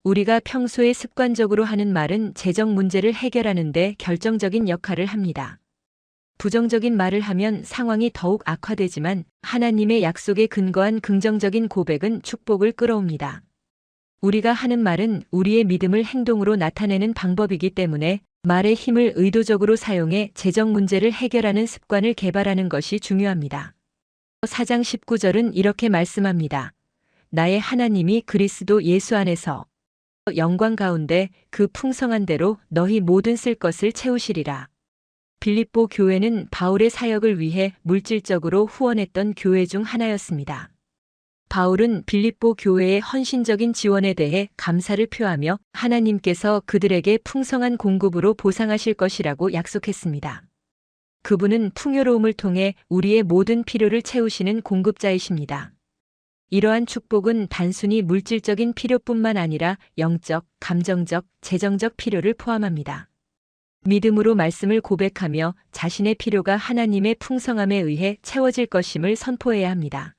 우리가 평소에 습관적으로 하는 말은 재정 문제를 해결하는 데 결정적인 역할을 합니다. 부정적인 말을 하면 상황이 더욱 악화되지만 하나님의 약속에 근거한 긍정적인 고백은 축복을 끌어옵니다. 우리가 하는 말은 우리의 믿음을 행동으로 나타내는 방법이기 때문에 말의 힘을 의도적으로 사용해 재정 문제를 해결하는 습관을 개발하는 것이 중요합니다. 4장 19절은 이렇게 말씀합니다. 나의 하나님이 그리스도 예수 안에서 영광 가운데 그 풍성한 대로 너희 모든 쓸 것을 채우시리라. 빌립보 교회는 바울의 사역을 위해 물질적으로 후원했던 교회 중 하나였습니다. 바울은 빌립보 교회의 헌신적인 지원에 대해 감사를 표하며 하나님께서 그들에게 풍성한 공급으로 보상하실 것이라고 약속했습니다. 그분은 풍요로움을 통해 우리의 모든 필요를 채우시는 공급자이십니다. 이러한 축복은 단순히 물질적인 필요뿐만 아니라 영적, 감정적, 재정적 필요를 포함합니다. 믿음으로 말씀을 고백하며 자신의 필요가 하나님의 풍성함에 의해 채워질 것임을 선포해야 합니다.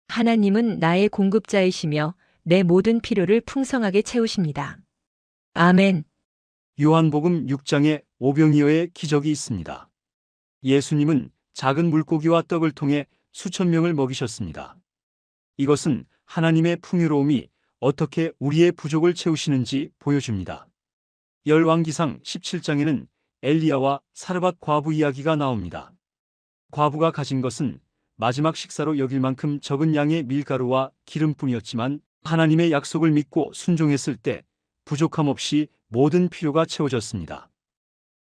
하나님은 나의 공급자이시며 내 모든 필요를 풍성하게 채우십니다. 아멘. 요한복음 6장에 오병이어의 기적이 있습니다. 예수님은 작은 물고기와 떡을 통해 수천 명을 먹이셨습니다. 이것은 하나님의 풍요로움이 어떻게 우리의 부족을 채우시는지 보여줍니다. 열왕기상 17장에는 엘리야와 사르밧 과부 이야기가 나옵니다. 과부가 가진 것은 마지막 식사로 여길 만큼 적은 양의 밀가루와 기름뿐이었지만 하나님의 약속을 믿고 순종했을 때 부족함 없이 모든 필요가 채워졌습니다.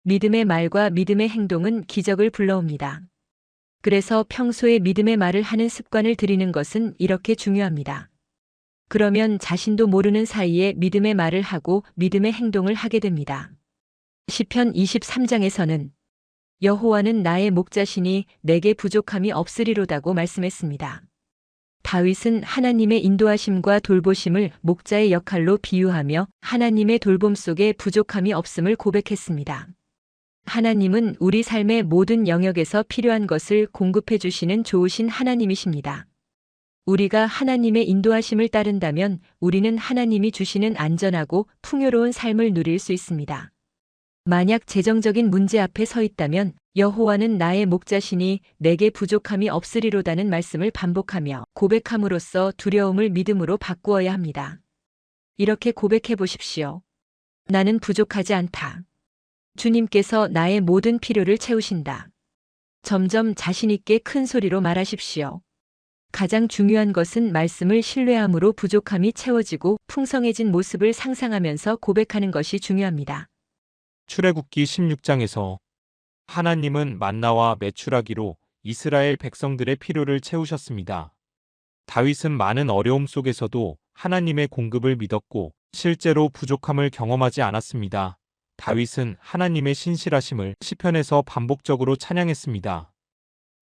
믿음의 말과 믿음의 행동은 기적을 불러옵니다. 그래서 평소에 믿음의 말을 하는 습관을 들이는 것은 이렇게 중요합니다. 그러면 자신도 모르는 사이에 믿음의 말을 하고 믿음의 행동을 하게 됩니다. 시편 23장에서는 여호와는 나의 목자시니 내게 부족함이 없으리로다고 말씀했습니다. 다윗은 하나님의 인도하심과 돌보심을 목자의 역할로 비유하며 하나님의 돌봄 속에 부족함이 없음을 고백했습니다. 하나님은 우리 삶의 모든 영역에서 필요한 것을 공급해 주시는 좋으신 하나님이십니다. 우리가 하나님의 인도하심을 따른다면 우리는 하나님이 주시는 안전하고 풍요로운 삶을 누릴 수 있습니다. 만약 재정적인 문제 앞에 서 있다면 여호와는 나의 목자시니 내게 부족함이 없으리로다는 말씀을 반복하며 고백함으로써 두려움을 믿음으로 바꾸어야 합니다. 이렇게 고백해 보십시오. 나는 부족하지 않다. 주님께서 나의 모든 필요를 채우신다. 점점 자신 있게 큰 소리로 말하십시오. 가장 중요한 것은 말씀을 신뢰함으로 부족함이 채워지고 풍성해진 모습을 상상하면서 고백하는 것이 중요합니다. 출애굽기 16장에서 하나님은 만나와 메추라기로 이스라엘 백성들의 필요를 채우셨습니다. 다윗은 많은 어려움 속에서도 하나님의 공급을 믿었고 실제로 부족함을 경험하지 않았습니다. 다윗은 하나님의 신실하심을 시편에서 반복적으로 찬양했습니다.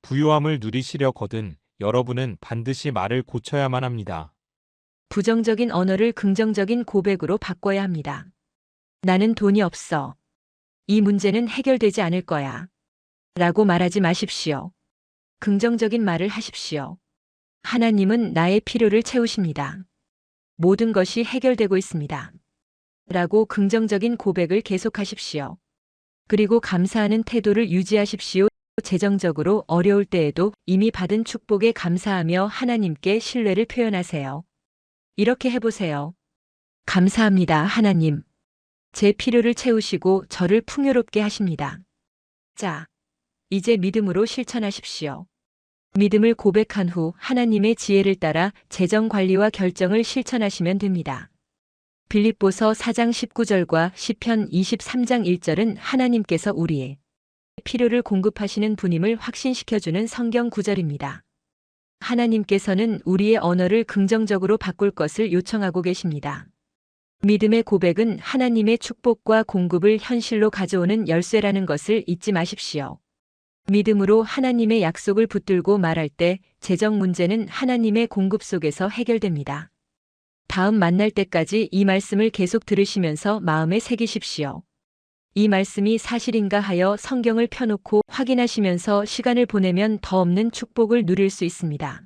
부유함을 누리시려거든 여러분은 반드시 말을 고쳐야만 합니다. 부정적인 언어를 긍정적인 고백으로 바꿔야 합니다. 나는 돈이 없어. 이 문제는 해결되지 않을 거야. 라고 말하지 마십시오. 긍정적인 말을 하십시오. 하나님은 나의 필요를 채우십니다. 모든 것이 해결되고 있습니다. 라고 긍정적인 고백을 계속하십시오. 그리고 감사하는 태도를 유지하십시오. 재정적으로 어려울 때에도 이미 받은 축복에 감사하며 하나님께 신뢰를 표현하세요. 이렇게 해보세요. 감사합니다, 하나님. 제 필요를 채우시고 저를 풍요롭게 하십니다. 자, 이제 믿음으로 실천하십시오. 믿음을 고백한 후 하나님의 지혜를 따라 재정 관리와 결정을 실천하시면 됩니다. 빌립보서 4장 19절과 시편 23장 1절은 하나님께서 우리의 필요를 공급하시는 분임을 확신시켜주는 성경 구절입니다. 하나님께서는 우리의 언어를 긍정적으로 바꿀 것을 요청하고 계십니다. 믿음의 고백은 하나님의 축복과 공급을 현실로 가져오는 열쇠라는 것을 잊지 마십시오. 믿음으로 하나님의 약속을 붙들고 말할 때 재정 문제는 하나님의 공급 속에서 해결됩니다. 다음 만날 때까지 이 말씀을 계속 들으시면서 마음에 새기십시오. 이 말씀이 사실인가 하여 성경을 펴놓고 확인하시면서 시간을 보내면 더 없는 축복을 누릴 수 있습니다.